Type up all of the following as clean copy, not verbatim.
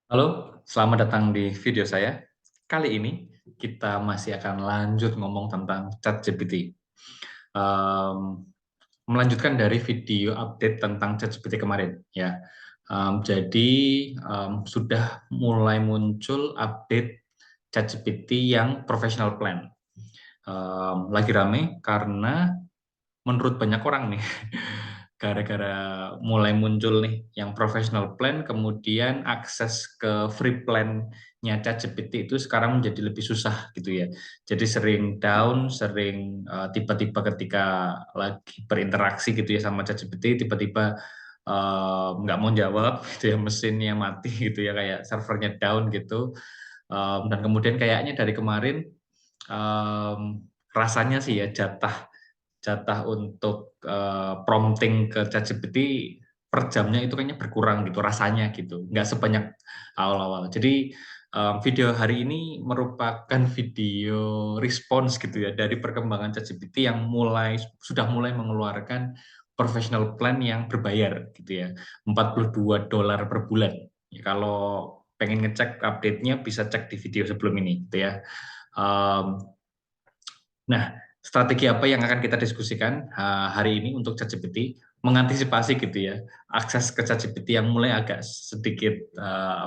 Halo, selamat datang di video saya. Kali ini kita masih akan lanjut ngomong tentang ChatGPT. Em, Melanjutkan dari video update tentang ChatGPT kemarin, ya. Jadi sudah mulai muncul update ChatGPT yang professional plan. Lagi rame karena menurut banyak orang nih, gara-gara mulai muncul nih yang professional plan, kemudian akses ke free plan-nya ChatGPT itu sekarang menjadi lebih susah gitu ya. Jadi sering down, sering tiba-tiba ketika lagi berinteraksi gitu ya sama ChatGPT, tiba-tiba nggak mau jawab gitu ya, mesinnya mati gitu ya, kayak servernya down gitu. Dan kemudian kayaknya dari kemarin rasanya sih ya jatah jatah untuk prompting ke ChatGPT per jamnya itu kayaknya berkurang gitu rasanya gitu, nggak sebanyak awal-awal. Jadi video hari ini merupakan video respons gitu ya dari perkembangan ChatGPT yang sudah mulai mengeluarkan professional plan yang berbayar gitu ya, $42 per bulan. Ya, kalau pengen ngecek update-nya bisa cek di video sebelum ini gitu ya. Um, Nah, strategi apa yang akan kita diskusikan hari ini untuk ChatGPT mengantisipasi gitu ya akses ke ChatGPT yang mulai agak sedikit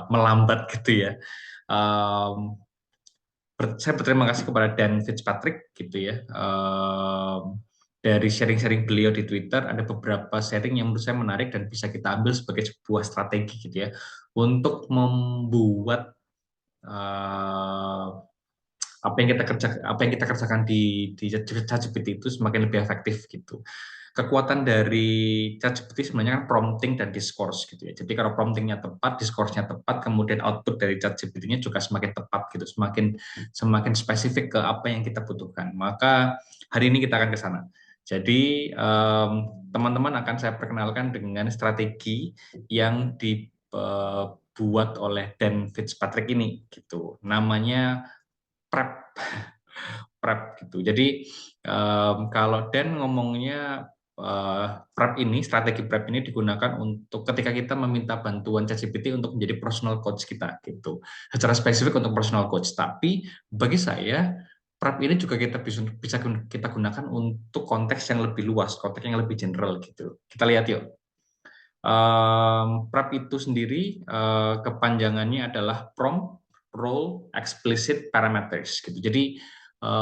melambat gitu ya. Um, saya berterima kasih kepada Dan Fitzpatrick gitu ya. Dari sharing-sharing beliau di Twitter ada beberapa sharing yang menurut saya menarik dan bisa kita ambil sebagai sebuah strategi gitu ya untuk membuat uh, apa yang kita kerjakan di ChatGPT itu semakin lebih efektif gitu. Kekuatan dari ChatGPT sebenarnya kan prompting dan discourse gitu ya. Jadi kalau promptingnya tepat, discourse-nya tepat, kemudian output dari ChatGPT-nya juga semakin tepat gitu, semakin semakin spesifik ke apa yang kita butuhkan. Maka hari ini kita akan ke sana. Jadi teman-teman akan saya perkenalkan dengan strategi yang dibuat oleh Dan Fitzpatrick ini gitu. Namanya prep prep gitu. Jadi kalau Dan ngomongnya prep ini, strategi prep ini digunakan untuk ketika kita meminta bantuan ChatGPT untuk menjadi personal coach kita gitu. Secara spesifik untuk personal coach. Tapi bagi saya prep ini juga bisa kita gunakan untuk konteks yang lebih luas, konteks yang lebih general gitu. Kita lihat yuk. Prep itu sendiri kepanjangannya adalah prompt, role, explicit, parameters gitu. Jadi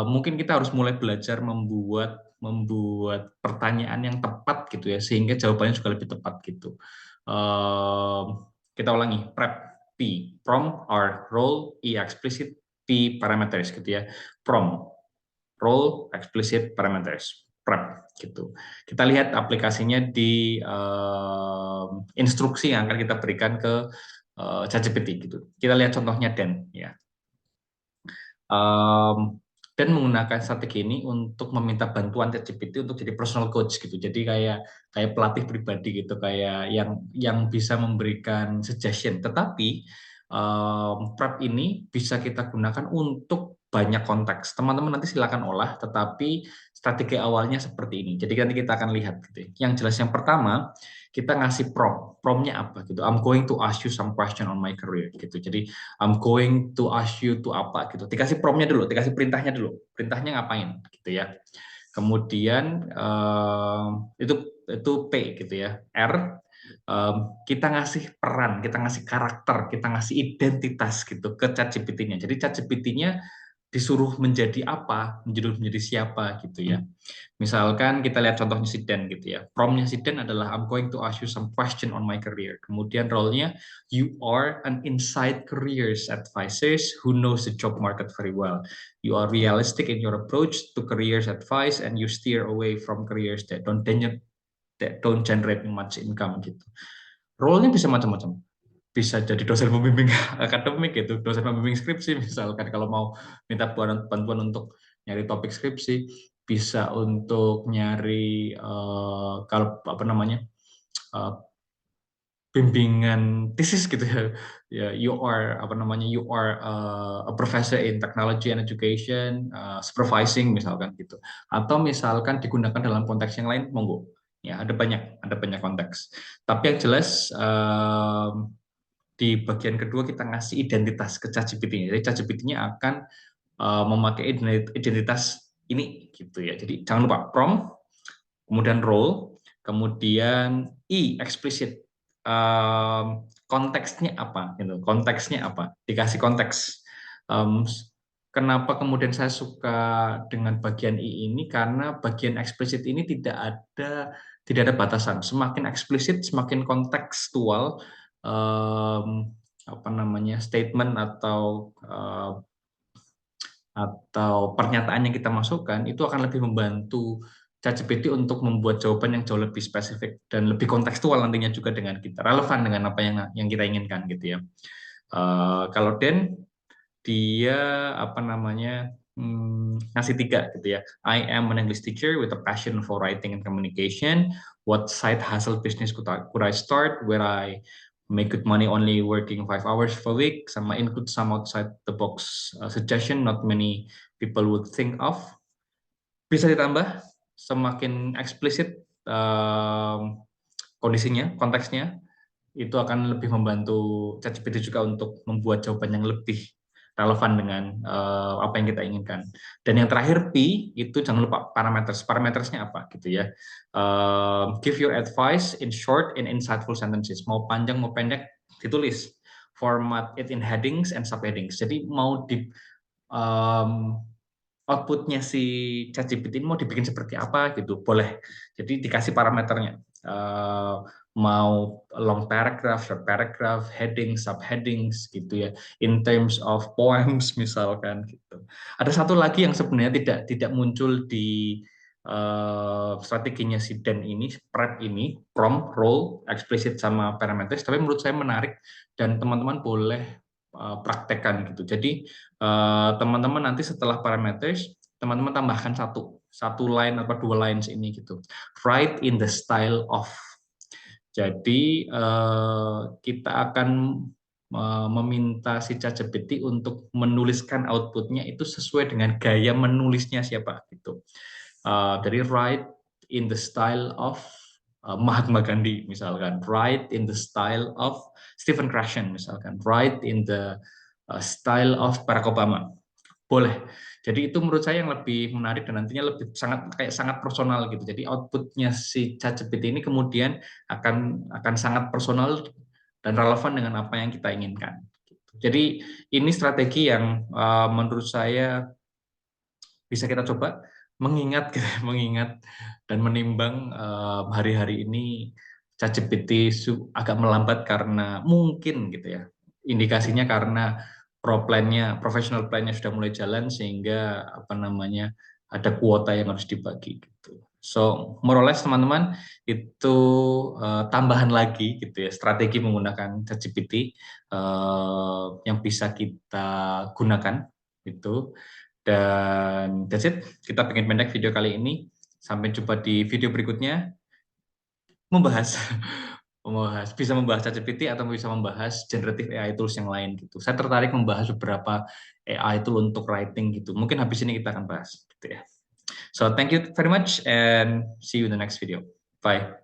mungkin kita harus mulai belajar membuat pertanyaan yang tepat gitu ya, sehingga jawabannya juga lebih tepat gitu. Kita ulangi, prep, P, prompt, R, role, E, explicit, P, parameters gitu ya. Prompt, role, explicit, parameters, prep gitu. Kita lihat aplikasinya di instruksi yang akan kita berikan ke ChatGPT gitu. Kita lihat contohnya Dan ya. Dan menggunakan strategi ini untuk meminta bantuan ChatGPT untuk jadi personal coach gitu. Jadi kayak kayak pelatih pribadi gitu, kayak yang bisa memberikan suggestion. Tetapi prep ini bisa kita gunakan untuk banyak konteks. Teman-teman nanti silakan olah, tetapi strategi awalnya seperti ini. Jadi nanti kita akan lihat gitu. Yang jelas yang pertama, kita ngasih prompt. Promptnya apa gitu? I'm going to ask you some question on my career gitu. Jadi I'm going to ask you to apa gitu. Dikasih promptnya dulu, dikasih perintahnya dulu. Perintahnya ngapain gitu ya. Kemudian itu P gitu ya. R kita ngasih peran, kita ngasih karakter, kita ngasih identitas gitu ke ChatGPT-nya. Jadi ChatGPT-nya disuruh menjadi apa, menjadi siapa gitu ya. Misalkan kita lihat contohnya si Dan gitu ya. Promptnya si Dan adalah I'm going to ask you some question on my career. Kemudian role-nya you are an inside careers advisors who knows the job market very well. You are realistic in your approach to careers advice and you steer away from careers that don't generate much income gitu. Role-nya bisa macam-macam. Bisa jadi dosen pembimbing akademik gitu, dosen pembimbing skripsi misalkan kalau mau minta bantuan untuk nyari topik skripsi, bisa untuk nyari kalau apa namanya uh, bimbingan tesis gitu ya. Ya, you are apa namanya you are a professor in technology and education, supervising misalkan gitu. Atau misalkan digunakan dalam konteks yang lain, monggo. Ya, ada banyak konteks. Tapi yang jelas di bagian kedua kita ngasih identitas ke ChatGPT-nya. Jadi ChatGPT-nya akan memakai identitas ini gitu ya. Jadi jangan lupa prompt, kemudian role, kemudian explicit, konteksnya apa gitu. Konteksnya apa? Dikasih konteks. Um, Kenapa kemudian saya suka dengan bagian ini? Karena bagian eksplisit ini tidak ada batasan. Semakin eksplisit, semakin kontekstual, apa namanya, statement atau pernyataan yang kita masukkan itu akan lebih membantu ChatGPT untuk membuat jawaban yang jauh lebih spesifik dan lebih kontekstual nantinya juga dengan kita, relevan dengan apa yang kita inginkan gitu ya. Kalau Dan, dia apa namanya, ngasih 3 gitu ya. I am an English teacher with a passion for writing and communication. What side hustle business could I start where I make good money only working 5 hours per week, sama include some outside the box suggestion not many people would think of. Bisa ditambah semakin eksplisit kondisinya, konteksnya, itu akan lebih membantu ChatGPT juga untuk membuat jawaban yang lebih relevan dengan apa yang kita inginkan. Dan yang terakhir P itu jangan lupa parameters. Parametersnya apa gitu ya. Give your advice in short and insightful sentences. Mau panjang mau pendek ditulis. Format it in headings and subheadings. Jadi mau di outputnya si ChatGPT ini mau dibikin seperti apa gitu, boleh. Jadi dikasih parameternya. Mau long paragraph, short paragraph, heading, subheadings gitu ya. In terms of poems misalkan gitu. Ada satu lagi yang sebenarnya tidak muncul di strateginya si Dan ini, spread ini, prompt, role, explicit sama parameters, tapi menurut saya menarik dan teman-teman boleh praktekkan gitu. Jadi teman-teman nanti setelah parameters, teman-teman tambahkan satu line atau 2 lines ini gitu. Write in the style of. Jadi kita akan meminta si ChatGPT untuk menuliskan outputnya itu sesuai dengan gaya menulisnya siapa gitu. Dari write in the style of Mahatma Gandhi misalkan, write in the style of Stephen Krashen misalkan, write in the style of Barack Obama. Boleh. Jadi itu menurut saya yang lebih menarik dan nantinya lebih sangat personal gitu. Jadi outputnya si ChatGPT ini kemudian akan sangat personal dan relevan dengan apa yang kita inginkan. Jadi ini strategi yang menurut saya bisa kita coba, mengingat mengingat dan menimbang hari-hari ini ChatGPT agak melambat karena mungkin gitu ya. Indikasinya karena professional plan-nya sudah mulai jalan sehingga apa namanya ada kuota yang harus dibagi gitu. So, more or less teman-teman itu tambahan lagi gitu ya strategi menggunakan ChatGPT yang bisa kita gunakan itu. Dan that's it. Kita pengen pendek video kali ini. Sampai jumpa di video berikutnya. Membahas bisa membahas ChatGPT atau bisa membahas generative AI tools yang lain gitu. Saya tertarik membahas beberapa AI tool untuk writing gitu. Mungkin habis ini kita akan bahas gitu ya. So thank you very much and see you in the next video. Bye.